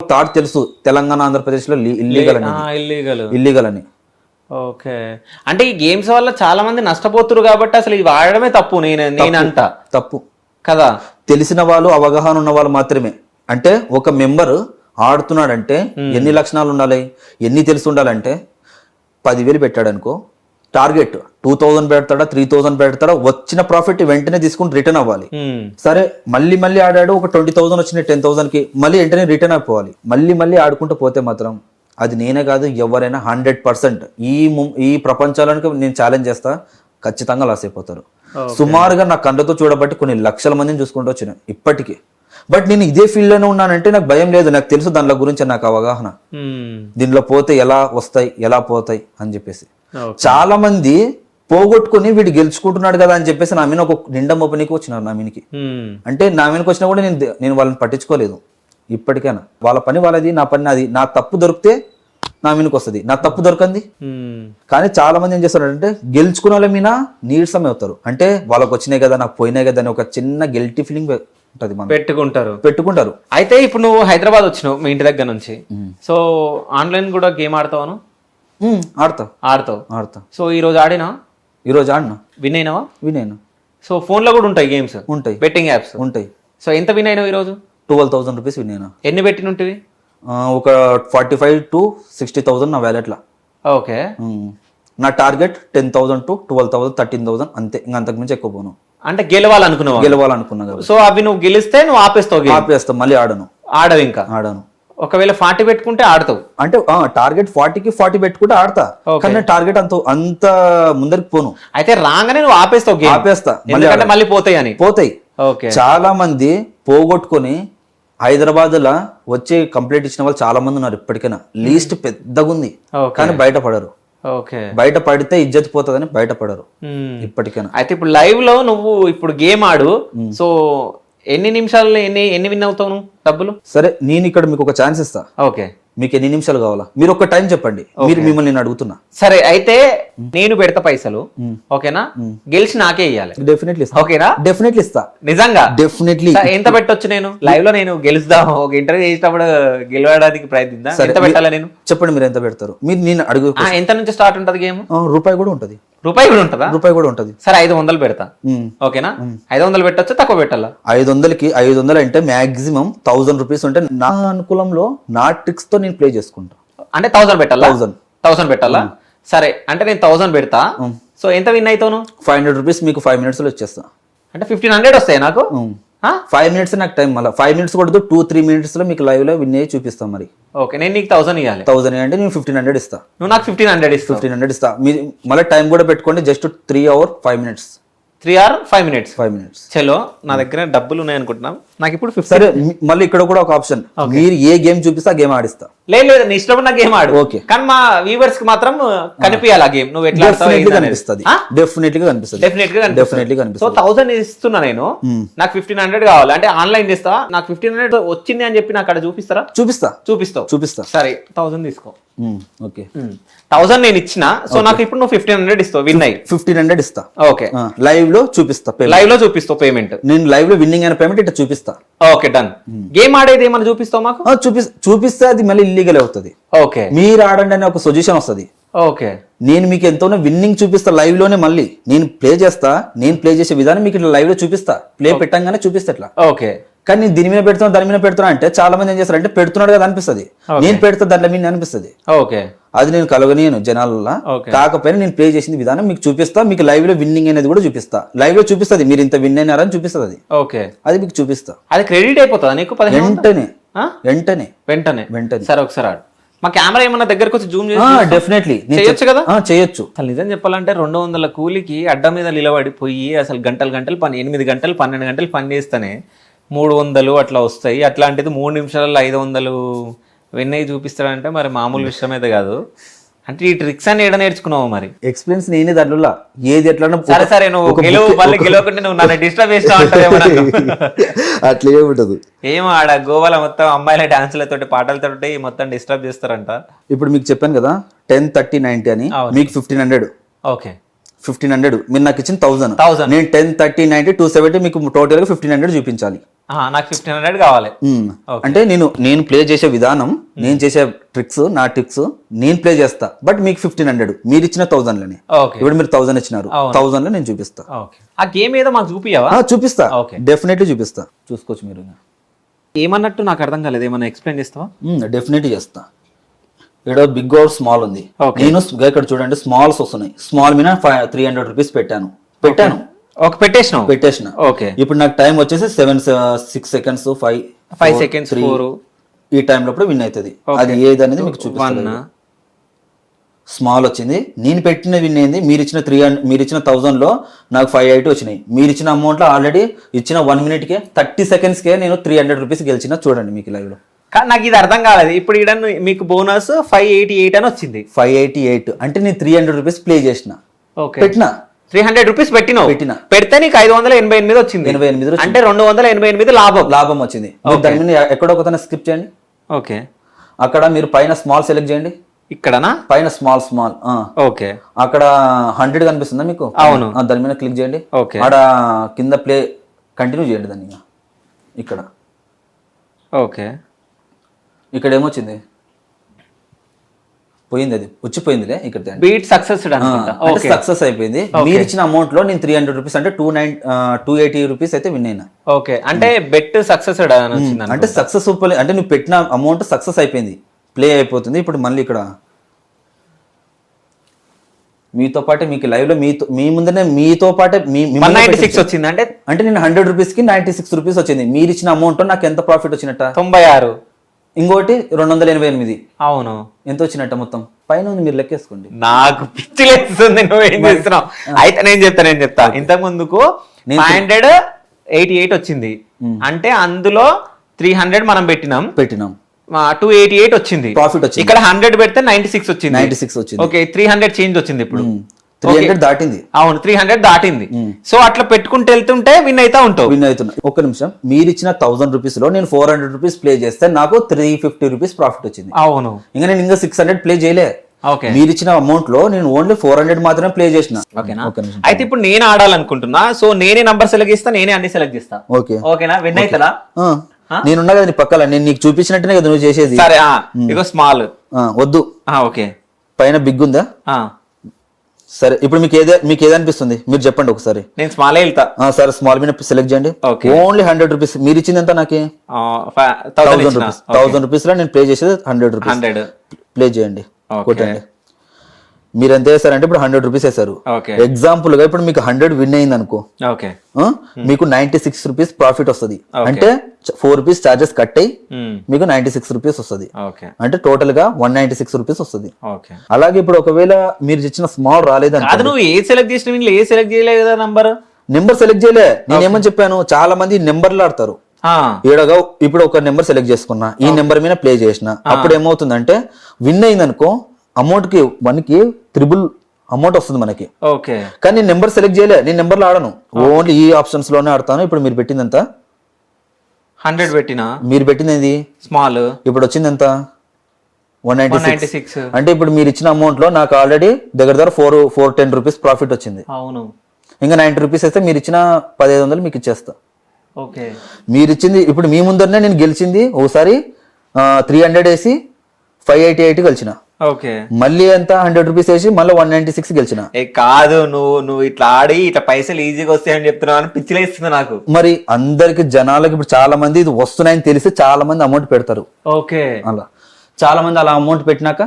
Thought తెలుసు తెలంగాణ ఆంధ్రప్రదేశ్ లో illegal అని. ఓకే, అంటే ఈ గేమ్స్ వల్ల చాలా మంది నష్టపోతున్నారు కాబట్టి అసలు ఇది వాడడమే తప్పు. నేనంట తప్పు కదా. తెలిసిన వాళ్ళు, అవగాహన ఉన్న వాళ్ళు మాత్రమే. అంటే ఒక మెంబర్ ఆడుతున్నాడంటే ఎన్ని లక్షణాలు ఉండాలి, ఎన్ని తెలిసి ఉండాలంటే 10,000 పెట్టాడు అనుకో, టార్గెట్ 2,000 పెడతాడా, 3,000 పెడతాడా, వచ్చిన ప్రాఫిట్ వెంటనే తీసుకుని రిటర్న్ అవ్వాలి. సరే మళ్ళీ ఆడాడు, ఒక 20,000 వచ్చిన 10,000కి మళ్ళీ వెంటనే రిటర్న్ అయిపోవాలి. మళ్ళీ ఆడుకుంటూ పోతే మాత్రం అది నేనే కాదు ఎవరైనా 100% ఈ ప్రపంచానికి నేను ఛాలెంజ్ చేస్తా, ఖచ్చితంగా లాస్ అయిపోతారు. సుమారుగా నా కళ్ళతో చూడబట్టి కొన్ని లక్షల మందిని చూసుకుంటూ వచ్చిన ఇప్పటికీ. బట్ నేను ఇదే ఫీల్డ్ లోనే ఉన్నానంటే నాకు భయం లేదు, నాకు తెలుసు దానిలో గురించి, నాకు అవగాహన, దీనిలో పోతే ఎలా వస్తాయి ఎలా పోతాయి అని చెప్పేసి. చాలా మంది పోగొట్టుకుని వీడు గెలుచుకుంటున్నాడు కదా అని చెప్పేసి నా మీద ఒక నిండా మోపనికి వచ్చినారు నా మీదకి. అంటే నా మీదకి వచ్చినా కూడా నేను వాళ్ళని పట్టించుకోలేదు ఇప్పటికైనా. వాళ్ళ పని వాళ్ళది, నా పని నాది. నా తప్పు దొరికితే నా మీదకి వస్తుంది, నా తప్పు దొరకంది. కానీ చాలా మంది ఏం చేస్తారంటే గెలుచుకున్న వాళ్ళ మీద నీరసం అవుతారు. అంటే వాళ్ళకి వచ్చినాయి కదా, నాకు పోయినాయి కదా అని ఒక చిన్న గిల్టీ ఫీలింగ్ పెట్టుకుంటారు. అయితే ఇప్పుడు నువ్వు హైదరాబాద్ వచ్చినావు మీ ఇంటి దగ్గర నుంచి, సో ఆన్లైన్ కూడా గేమ్ ఆడతావు? ఆడతావు. సో ఈ రోజు ఆడినా? విన్ అయినావా? సో ఫోన్ లో కూడా ఉంటాయి గేమ్స్, ఉంటాయి బెట్టింగ్ యాప్స్ ఉంటాయి. సో ఎంత విన్ అయినావు ఈ రోజు? 12,000 రూపీస్ విన్ అయినా. ఎన్ని పెట్టినుంటివి? ఒక 45,000 to 60,000 నా వ్యాలెట్ లా. ఓకే. నా టార్గెట్ 10,000 to 12,000, 13,000 అంతే, ఇంకా అంతకు మించి ఎక్కువ పోను. అంటే గెలవాలనుకున్నావు. సో అవి నువ్వు గెలిస్తే నువ్వు ఆపేస్తావు, మళ్ళీ ఆడవు. ఇంకా ఆడను. ఒకవేళ 40 పెట్టుకుంటే ఆడతావు. అంటే టార్గెట్ 40కి 40 పెట్టుకుంటే ఆడతా, కానీ టార్గెట్ అంత ముందరికి పోను. అయితే రాగానే నువ్వు ఆపేస్తా, మళ్ళీ పోతాయి. చాలా మంది పోగొట్టుకుని హైదరాబాద్ లా వచ్చి కంప్లైంట్ ఇచ్చిన వాళ్ళు చాలా మంది ఉన్నారు ఇప్పటికైనా. లీస్ట్ పెద్దగా ఉంది కానీ బయటపడరు. బయట పడితే ఇజ్జత్ పోతుందని బయటపడరు ఇప్పటికైనా. అయితే ఇప్పుడు లైవ్ లో నువ్వు ఇప్పుడు గేమ్ ఆడు, సో ఎన్ని నిమిషాల్లో ఎన్ని విన్ అవుతావు నువ్వు డబ్బులు? సరే నేను ఇక్కడ మీకు ఒక ఛాన్స్ ఇస్తా. ఓకే, మీకు ఎన్ని నిమిషాలు కావాలా, మీరు ఒక టైం చెప్పండి, మిమ్మల్ని నేను అడుగుతున్నా. సరే అయితే నేను పెడతా పైసలు, ఓకేనా? గెలిచి నాకే ఇయ్యాలి. డెఫినెట్లీ ఓకేనా? డెఫినెట్లీ ఇస్తా, నిజంగా డెఫినెట్లీ. ఎంత పెట్టొచ్చు నేను లైవ్ లో? నేను గెలుస్తా, ఒక ఇంటర్వ్యూ చేసేటప్పుడు గెలవడానికి ప్రయత్నిద్దా. ఎంత పెట్టాలా నేను? చెప్పండి మీరు ఎంత పెడతారు. మీరు నేను అడుగు. ఎంత నుంచి స్టార్ట్ ఉంటది గేమ్? రూపాయి కూడా ఉంటది. రూపాయి కూడా ఉంటది. సరే 500 పెడతా, ఓకేనా? 500 పెట్టచ్చా, తక్కువ పెట్టాలా? 500 అంటే మాక్సిమం 1000 రూపీస్ ఉంటే నా అనుకూలంలో నా ట్రిక్స్ తో నేను ప్లే చేసుకుంటా. అంటే 1000 పెట్టాలా? సరే అంటే నేను 1000 పెడతా. సో ఎంత విన్ అవుతావు? 500 రూపీస్ మీకు 5 minutes లో వచ్చేస్తా. అంటే 1500 వస్తాయి నాకు. 5 minutes నాకు టైం, మళ్ళీ 5 minutes కొడుతూ 2-3 minutes లో మీకు లైవ్ లో విన్ అయ్యి చూపిస్తాం. మరి ఓకే, నేను నీకు 1000 ఇవ్వాలి. 1000 అంటే నేను 1500 ఇస్తా, నువ్వు నాకు 1500 ఇస్తా. మీరు మళ్ళీ టైం కూడా పెట్టుకోండి, just 3 hours 5 minutes. 3 hours 5 minutes. 5 minutes. చలో, నా దగ్గర డబ్బులు ఉన్నాయి అనుకుంటున్నాం. నాకు ఇప్పుడు 15. సరే మళ్ళీ ఇక్కడ కూడా ఒక ఆప్షన్, మీరు ఏ గేమ్ చూపిస్తా గేమ్ ఆడిస్తా. లేదు నీ ఇష్టం, నా గేమ్ ఆడు. ఓకే, కానీ మా వ్యూవర్స్ కి మాత్రం కనిపించాలి ఆ గేమ్. నువ్వు ఎట్లా కనిపిస్తుంది? డెఫినెట్లీ కనిపిస్తుంది. సో 1000 ఇస్తున్నా నేను, నాకు 1500 కావాలి. అంటే ఆన్లైన్ చేస్తావా? నాకు 1500 వచ్చింది అని చెప్పి నాకు అక్కడ చూపిస్తావు. సరే 1000 తీసుకో. ఓకే, 1000 నేను ఇచ్చిన. సో నాకు ఇప్పుడు నువ్వు 1500 ఇస్తావు. విన్ అయ్యి 1500 ఇస్తా. ఓకే, లైవ్ లో చూపిస్తావు పేమెంట్. నేను లైవ్ లో విన్నింగ్ అయిన పేమెంట్ ఇట్లా చూపిస్తా. Okay, done. గేమ్ ఆడేది ఏమన్నా చూపిస్తావు మాకు? చూపిస్తే అది మళ్ళీ ఇల్లీగల్ అవుతుంది. ఓకే, మీరు ఆడండి అనే ఒక సొల్యూషన్ వస్తుంది. ఓకే, నేను మీకు ఎంతోనో విన్నింగ్ చూపిస్తా లైవ్ లోనే. మళ్ళీ నేను ప్లే చేసే విధానం మీకు ఇట్లా లైవ్ లో చూపిస్తా. ప్లే పెట్టంగానే చూపిస్తా ఇట్లా. ఓకే, కానీ నేను దీని మీద పెడుతున్నా దాని మీద పెడుతున్నా అంటే చాలా మంది ఏం చేస్తారు అంటే పెడుతున్నాడు కదా అనిపిస్తుంది, నేను పెడతా దాంట్లో మీద అనిపిస్తుంది. ఓకే, అది నేను కలగనియను జనాలలో. కాకపోయినా నేను ప్లే చేసిన విధానం మీకు చూపిస్తా, మీకు లైవ్ లో విన్నింగ్ అనేది కూడా చూపిస్తా. లైవ్ లో చూపిస్తుంది మీరు ఇంత విన్ అయినారని చూపిస్తుంది. అది ఓకే, అది మీకు చూపిస్తా. అది క్రెడిట్ అయిపోతుందా నీకు? వెంటనే. సరే ఒకసారి ఆడు. మా కెమెరా ఏమన్నా దగ్గరకు వచ్చి జూమ్ చేసి డెఫినెట్లీ చేయొచ్చు కదా? చేయొచ్చు. అసలు నిజం చెప్పాలంటే 200 కూలికి అడ్డ మీద నిలబడిపోయి అసలు గంటలు పని, 8 గంటలు 12 గంటలు పని చేస్తేనే 300 అట్లా వస్తాయి. అట్లాంటిది 3 నిమిషాలలో 500 విన్నయ్యి చూపిస్తాడంటే మరి మామూలు విషయం అయితే కాదు. అంటే ఈ ట్రిక్స్ అని ఏడ నేర్చుకున్నావు? మరి ఎక్స్పీరియన్స్ నేనే దాంట్లో ఏది ఎట్లా. సరే నువ్వు గెలవకుంటే నువ్వు నన్ను డిస్టర్బ్ చేస్తావు. అట్లా ఏముంటదు. ఏమో ఆడ గోవాలో మొత్తం అమ్మాయిల డాన్సులతోటి పాటలతోటి మొత్తం డిస్టర్బ్ చేస్తారంట. ఇప్పుడు మీకు చెప్పాను కదా 10, 30, 90 అని. మీకు 1500. ఓకే, 1500 మీరు నాకు ఇచ్చిన 1000 1000 నేను 10, 30, 90, 270 మీకు టోటల్ గా 1500 చూపించాలి. నాకు 1500 కావాలి. అంటే నేను ప్లే చేసే విధానం, నేను చేసే ట్రిక్స్, నా ట్రిక్స్ నేను ప్లే చేస్తా. బట్ మీకు 1500 మీరు ఇచ్చిన 1000 లోనే. ఇప్పుడు మీరు 1000 ఇచ్చినారు, 1000 లో నేను చూపిస్తా. ఆ గేమ్ ఏదో మాకు చూపియవా? చూపిస్తా, డెఫినెట్లీ చూపిస్తా. చూసుకోవచ్చు మీరు. ఏమన్నట్టు నాకు అర్థం కాలేదు, ఏమన్నా ఎక్స్ప్లెయిన్ చేస్తావా? డెఫినెట్లీ చేస్తా. ఇక్కడ బిగ్ ఆర్ స్మాల్ ఉంది. నేను ఇక్కడ చూడండి స్మాల్స్ వస్తున్నాయి. స్మాల్ మీద 300 రూపీస్ పెట్టాను. పెట్టేసిన. ఇప్పుడు నాకు టైం వచ్చేసి 6 సెకండ్స్ 5 సెకండ్స్ 4 ఈ టైం లోపల విన్ అవుతుంది. అది ఏది అనేది మీకు చూపిస్తాను. స్మాల్ వచ్చింది, నేను పెట్టిన విన్ అయింది. మీరు ఇచ్చిన 1000 లో నాకు 580 వచ్చినాయి. మీరు ఇచ్చిన అమౌంట్ లో ఆల్రెడీ ఇచ్చిన 1 minute కే 30 seconds కే నేను 300 రూపీస్ గెలిచిన. చూడండి మీకు లైవ్ లో. నాకు ఇది అర్థం కాలేదు. ఇప్పుడు ఇక్కడ మీకు బోనస్ 588 అని వచ్చింది. 588 అంటే నేను 300 రూపీస్ ప్లే చేసిన, పెట్టిన 300 రూపీస్ పెడితే నీకు 588 వచ్చింది. 88 అంటే 288 లాభం వచ్చింది. దాని మీద ఎక్కడో ఒక స్కిప్ చేయండి. ఓకే, అక్కడ మీరు పైన స్మాల్ సెలెక్ట్ చేయండి. ఇక్కడనా? పైన స్మాల్. ఓకే, అక్కడ 100 కనిపిస్తుందా మీకు? అవును, దాని మీద క్లిక్ చేయండి. ఓకే, ఆడ కింద ప్లే కంటిన్యూ చేయండి దాన్ని. ఇక్కడ ఓకే, ఇక్కడ ఏమొచ్చింది? పోయింది, అది వచ్చిపోయిందిలే. ఇక్కడ బీట్ సక్సెస్ సక్సెస్ అయిపోయింది. మీరు ఇచ్చిన అమౌంట్ లో నేను 300 రూపీస్ అంటే 280 రూపీస్ అయితే విన్ అయినా. ఓకే, అంటే బెట్ సక్సెస్ అంటే సక్సెస్ అంటే నువ్వు పెట్టిన అమౌంట్ సక్సెస్ అయిపోయింది, ప్లే అయిపోతుంది. ఇప్పుడు మళ్ళీ ఇక్కడ మీతో పాటే మీకు లైవ్ లో మీ ముందరనే మీతో పాటే 196 వచ్చింది. అంటే నేను 100 రూపీస్ కి 96 రూపీస్ వచ్చింది. మీరు ఇచ్చిన అమౌంట్ నాకు ఎంత ప్రాఫిట్ వచ్చినట్ట? 96. ఇంకోటి 288. అవును, ఎంత వచ్చినట్ట మొత్తం? పైన ఉంది, మీరు లెక్కేసుకోండి. నాకు పిచ్చి లేస్తుంది నువ్వేం చేస్తున్నావు. అయితే నేను చెప్తా. ఇంతకు ముందుకు 588 వచ్చింది. అంటే అందులో 300 మనం పెట్టినాం 288 వచ్చింది ప్రాఫిట్ వచ్చింది. ఇక్కడ 100 పెడితే 96 వచ్చింది. ఓకే, 300 చేంజ్ వచ్చింది. ఇప్పుడు 300 దాటింది. అవును, 300 దాటింది. సో అట్లా పెట్టుకుంటూ వెళ్తుంటే విన్ అవుతున్నా. ఒక్క నిమిషం, మీరు ఇచ్చిన 1000 రూపీస్ లో నేను 400 రూపీస్ ప్లే చేస్తే నాకు 350 రూపీస్ ప్రాఫిట్ వచ్చింది. అవును, ఇంకా నేను 600 ప్లే చేయలే. మీరు ఇచ్చిన అమౌంట్ లో నేను ఓన్లీ 400 మాత్రమే ప్లే చేసిన. అయితే ఇప్పుడు నేను ఆడాలనుకుంటున్నా. సో నేనే నంబర్ సెలెక్ట్ చేస్తా, నేనే అన్ని సెలెక్ట్ చేస్తా. ఓకేనా? విన్ అవుతుందా? నేనున్నా కదా నీ పక్కల, నేను నీకు చూపించినట్టునే కదా నువ్వు చేసేది. సరే, ఇగో స్మాల్ వద్దు. ఓకే, పైన బిగ్ ఉందా? సరే, ఇప్పుడు మీకు ఏదనిపిస్తుంది మీరు చెప్పండి ఒకసారి. నేను స్మాల్ వెళ్తా. సరే, స్మాల్ మీద సెలెక్ట్ చేయండి. Only 100 rupees. మీరు ఇచ్చింది ఎంత? నాకే 1000 రూపీస్ లో నేను ప్లే చేసేది 100 రూపీస్. ప్లే చేయండి, కొట్టండి. మీరు ఎంత వేసారంటే ఇప్పుడు 100 రూపీస్ వేసారు. ఎగ్జాంపుల్ గా ఇప్పుడు మీకు 100 విన్ అయింది అనుకో, మీకు 96 రూపీస్ ప్రాఫిట్ వస్తుంది. అంటే 4 రూపీస్ చార్జెస్ కట్ అయ్యి మీకు 96 రూపీస్ వస్తుంది. అంటే టోటల్ గా 196 రూపీస్ వస్తుంది. అలాగే ఇప్పుడు ఒకవేళ మీరు ఇచ్చిన స్మాల్ రాలేదంటే నువ్వు ఏ సెలెక్ట్ చేసిన సెలెక్ట్ చేయలేదు కదా, నెంబర్ సెలెక్ట్ చేయలే. నేను ఏమని చెప్పాను, చాలా మంది నెంబర్లు ఆడతారు. ఏడగా ఇప్పుడు ఒక నెంబర్ సెలెక్ట్ చేసుకున్నా, ఈ నెంబర్ మీద ప్లే చేసిన, అప్పుడు ఏమవుతుందంటే విన్ అయింది అనుకో, అమౌంట్ కి 1 కి 3 అమౌంట్ వస్తుంది మనకి. కానీ నేను నెంబర్ సెలెక్ట్ చేయలే, నేను నెంబర్లు ఆడను, ఓన్లీ ఈ ఆప్షన్స్ లోనే ఆడతాను. ఇప్పుడు మీరు పెట్టింది ఎంత? 100 పెట్టినా. మీరు పెట్టింది స్మాల్, ఇప్పుడు వచ్చింది ఎంత? 196. అంటే ఇప్పుడు మీరు ఇచ్చిన అమౌంట్ లో నాకు ఆల్రెడీ దగ్గర 410 రూపీస్ ప్రాఫిట్ వచ్చింది. అవును, ఇంకా 90 రూపీస్ అయితే మీరు ఇచ్చిన 1500 మీకు ఇచ్చేస్తా. మీరు ఇచ్చింది ఇప్పుడు మీ ముందరనే నేను గెలిచింది. ఒకసారి 300 వేసి 588 గెలిచిన. మళ్ళీ ఎంత 100 రూపీస్ వేసి మళ్ళీ 196 గెలిచిన. కాదు, నువ్వు ఇట్లా ఆడి ఇట్లా పైసలు ఈజీగా వస్తాయని చెప్తున్నావు అని పిచ్చిలేస్తుంది నాకు. మరి అందరికి జనాలకి ఇప్పుడు చాలా మంది ఇది వస్తున్నాయని తెలిసి చాలా మంది అమౌంట్ పెడతారు. అలా చాలా మంది అలా అమౌంట్ పెట్టినాక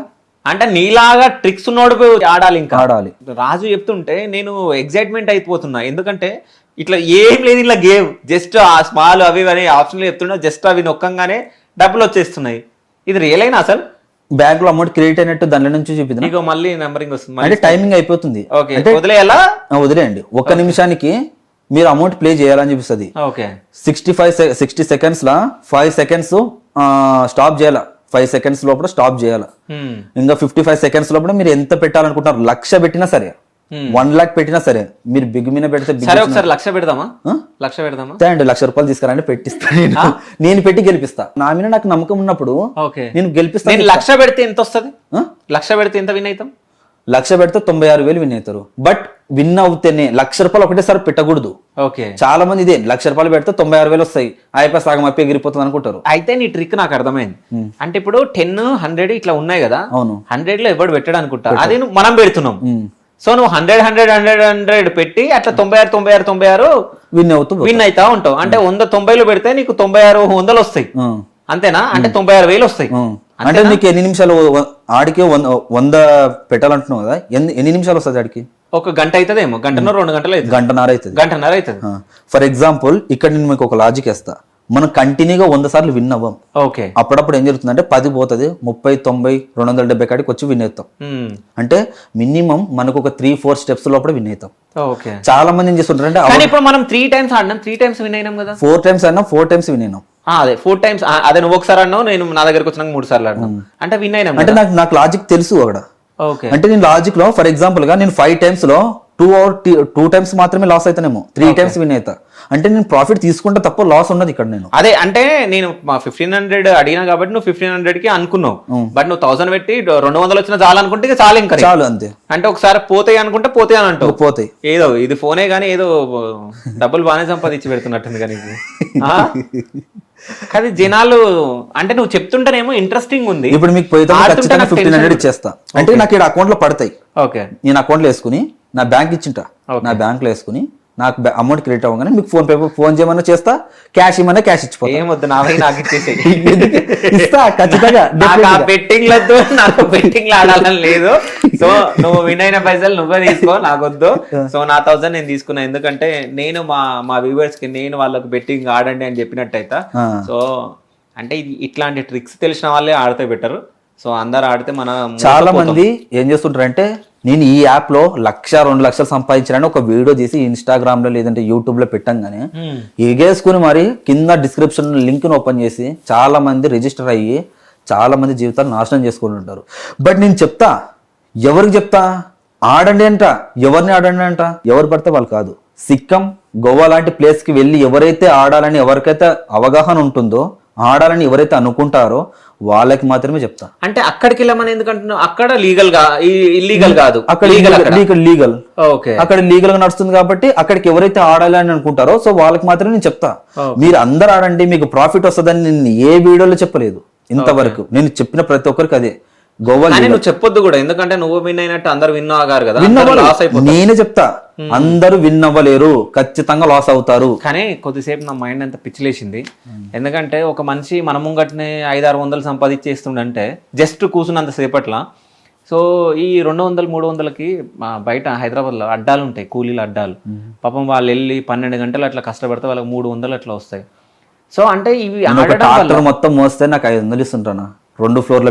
అంటే నీలాగా ట్రిక్స్ ఉన్నోడుకు ఆడాలి, ఇంకా ఆడాలి. రాజు చెప్తుంటే నేను ఎగ్జైట్మెంట్ అయిపోతున్నా. ఎందుకంటే ఇట్లా ఏం లేదు, ఇట్లా గేమ్ జస్ట్ ఆ స్మాల్ అవి అనే ఆప్షన్లు చెప్తున్నా, జస్ట్ అవి నొక్కంగానే డబ్బులు వచ్చేస్తున్నాయి. ఇది రియల్ అయినా అసలు బ్యాంక్ లో అమౌంట్ క్రెడిట్ అయినట్టు దాని నుంచి చూపిద్దాం. నీకు మళ్ళీ నెంబరింగ్ వస్తుంది, అంటే టైమింగ్ అయిపోతుంది. వదిలేయండి, 1 నిమిషానికి మీరు అమౌంట్ ప్లే చేయాలని చూపిస్తుంది. 60 సెకండ్స్ లా 5 సెకండ్స్ స్టాప్ చేయాలా, 5 సెకండ్స్ లోపల స్టాప్ చేయాలి. ఇంకా 55 సెకండ్స్ లోపల మీరు ఎంత పెట్టాలనుకుంటున్నారు, 1,00,000 పెట్టినా సరే, 1 lakh పెట్టినా సరే, మీరు బిగ్ మీద పెడితే ఒకసారి 1,00,000 పెడదామా, 1,00,000 రూపాయలు తీసుకురండి, పెట్టిస్తా. నేను పెట్టి గెలిపిస్తా. నా మీద నాకు నమ్మకం ఉన్నప్పుడు నేను గెలిపిస్తాను. 1,00,000 పెడితే ఎంత వస్తుంది? 1,00,000 పెడితే ఎంత విన్ అవుతాం? లక్ష పెడితే 96,000 విన్ అవుతారు. బట్ విన్ అవుతేనే ₹1,00,000 ఒకటేసారి పెట్టకూడదు. ఓకే, చాలా మంది ఇదే ₹1,00,000 పెడితే 96,000 వస్తాయి, అయిపోయి సగం అప్పి ఎగిరిపోతుంది అనుకుంటారు. అయితే నీ ట్రిక్ నాకు అర్థమైంది. అంటే ఇప్పుడు 10, 100 ఇట్లా ఉన్నాయి కదా, అవును 100 లో ఎవడు పెట్టాడు అనుకుంటా, అదే మనం పెడుతున్నాం. సో నువ్వు 100 పెట్టి అట్లా 96 విన్ అవుతూ విన్ అవుతా ఉంటావు. అంటే 100 90లో పెడితే నీకు 9600 వస్తాయి, అంతేనా? అంటే 96,000 వస్తాయి. అంటే నీకు ఎన్ని నిమిషాలు ఆడికి 100 పెట్టాలంటున్నావు కదా, ఎన్ని నిమిషాలు వస్తుంది ఆడికి? ఒక గంట అవుతుందేమో, గంటన్నర 2 గంటలు అవుతుంది, గంటన్నర అవుతుంది. ఫర్ ఎగ్జాంపుల్ ఇక్కడ నేను మీకు ఒక లాజిక్ వేస్తా, మనం కంటిన్యూగా 100 సార్లు విన్ అవ్వం. ఓకే, అప్పుడప్పుడు ఏం జరుగుతుందంటే 10 పోతుంది, 30, 90, 270 కాడికి వచ్చి విన్ అవుతాం. అంటే మినిమం మనకు ఒక 3-4 స్టెప్స్ లోపల విన్ అవుతాం. ఓకే, చాలా మంది ఏం చేస్తుంటారు అంటే కానీ ఇప్పుడు మనం 3 టైమ్స్ ఆడినాం, 3 టైమ్స్ విన్ అయినాం కదా, 4 టైమ్స్ అన్నా 4 టైమ్స్ విన్ అయినాం. అదే 4 టైమ్స్, అదే నువ్వు ఒకసారి అన్నావు, నేను నా దగ్గరకు వచ్చినాక 3 సార్లు ఆడినాం, అంటే విన్ అయినాం. అంటే నాకు లాజిక్ తెలుసు అక్కడ. ఓకే, అంటే నేను లాజిక్ లో ఫర్ ఎగ్జాంపుల్ గా నేను 5 టైమ్స్ లో 2 టైమ్స్ మాత్రమే లాస్ అవుతానేమో, 3 టైమ్స్ విన్ అవుతా. అంటే నేను ప్రాఫిట్ తీసుకుంటే తప్ప లాస్ ఉండదు ఇక్కడ. నేను అదే అంటే నేను 1500 అడిగినా కాబట్టి నువ్వు 1500 కి అనుకున్నావు, బట్ నువ్వు 1000 పెట్టి 200 వచ్చినా చాలు అనుకుంటే ఇక చాలు, ఇంకా చాలు అంతే. అంటే ఒకసారి పోతాయి అనుకుంటే పోతాయి అని అంటావు, పోతాయి. ఏదో ఇది ఫోనే కానీ ఏదో డబ్బులు బాగానే సంపాదించి పెడుతున్నట్టుంది కానీ కానీ జనాలు అంటే నువ్వు చెప్తుంటేనేమో ఇంట్రెస్టింగ్ ఉంది. ఇప్పుడు మీకు పోయితే ఖచ్చితంగా 1500 ఇచ్చేస్తా. అంటే నాకు ఇక్కడ అకౌంట్ లో పడతాయి. ఓకే, నేను అకౌంట్ లో వేసుకుని నా బ్యాంక్ ఇచ్చింటా, నా బ్యాంక్ లో వేసుకుని నాకు అమౌంట్ క్రెడిట్ అవ్వగానే మీకు ఫోన్ చేయమన్నా చేస్తా, క్యాష్ ఇవ్వమన్నా క్యాష్ ఇచ్చిపోతా. ఏమొద్దు, నాకు ఇచ్చేసి ఇస్తా ఖచ్చితంగా. బెట్టింగ్ లేదు, నాకు బెట్టింగ్ ఆడాలని లేదు. సో నువ్వు విన్ అయిన పైసలు నువ్వే తీసుకో, నాకొద్దు. సో నా 1000 నేను తీసుకున్నా, ఎందుకంటే నేను మా వ్యూవర్స్ కి నేను వాళ్ళకి బెట్టింగ్ ఆడండి అని చెప్పినట్టయితే. సో అంటే ఇట్లాంటి ట్రిక్స్ తెలిసిన వాళ్ళే ఆడితే బెటర్. సో అందరు ఆడితే మన చాలా మంది ఏం చేస్తుంటారంటే, నేను ఈ యాప్ లో 1,00,000-2 లక్షలు సంపాదించాలని ఒక వీడియో తీసి ఇన్స్టాగ్రామ్ లో లేదంటే యూట్యూబ్ లో పెట్టంగానే ఎగేసుకుని మరి కింద డిస్క్రిప్షన్ లింక్ ని ఓపెన్ చేసి చాలా మంది రిజిస్టర్ అయ్యి చాలా మంది జీవితాలు నాశనం చేసుకుని ఉంటారు. బట్ నేను చెప్తా, ఎవరికి చెప్తా, ఆడండి అంట. ఎవరిని ఆడండి అంట? ఎవరు పడితే వాళ్ళు కాదు. సిక్కం, గోవా లాంటి ప్లేస్ కి వెళ్ళి ఎవరైతే ఆడాలని ఎవరికైతే అవగాహన ఉంటుందో, ఆడాలని ఎవరైతే అనుకుంటారో వాళ్ళకి మాత్రమే చెప్తా. అంటే అక్కడికి వెళ్ళమని ఎందుకంటున్నావు? అక్కడ లీగల్ గా, ఇల్లీగల్ కాదు, అక్కడ లీగల్. ఓకే, అక్కడ లీగల్ గా నడుస్తుంది కాబట్టి అక్కడికి ఎవరైతే ఆడాలని అనుకుంటారో సో వాళ్ళకి మాత్రమే నేను చెప్తా. మీరు అందరు ఆడండి, మీకు ప్రాఫిట్ వస్తుందని నేను ఏ వీడియోలో చెప్పలేదు ఇంతవరకు. నేను చెప్పిన ప్రతి ఒక్కరికి అదే. గోవా నువ్వు చెప్పొద్దు కూడా, ఎందుకంటే నువ్వు విన్ అయినట్టు అందరు విన్ అవ్వగారు కదా. నేనే చెప్తా, అందరూ విన్ అవ్వలేరు, ఖచ్చితంగా లాస్ అవుతారు. కానీ కొద్దిసేపు నా మైండ్ అంతా పిచ్చిలేసింది. ఎందుకంటే ఒక మనిషి మన ముంగట్నే 500-600 సంపాదించేస్తుండంటే జస్ట్ కూర్చున్నంత సేపట్ల. సో ఈ 200-300కి బయట హైదరాబాద్లో అడ్డాలు ఉంటాయి, కూలీల అడ్డాలు. పాపం వాళ్ళు వెళ్ళి 12 గంటలు అట్లా కష్టపడితే వాళ్ళకి 300 అట్లా వస్తాయి. సో అంటే ఇవి మొత్తం మోస్తే నాకు 500 ఇస్తుంటాను, 2 ఫ్లోర్ల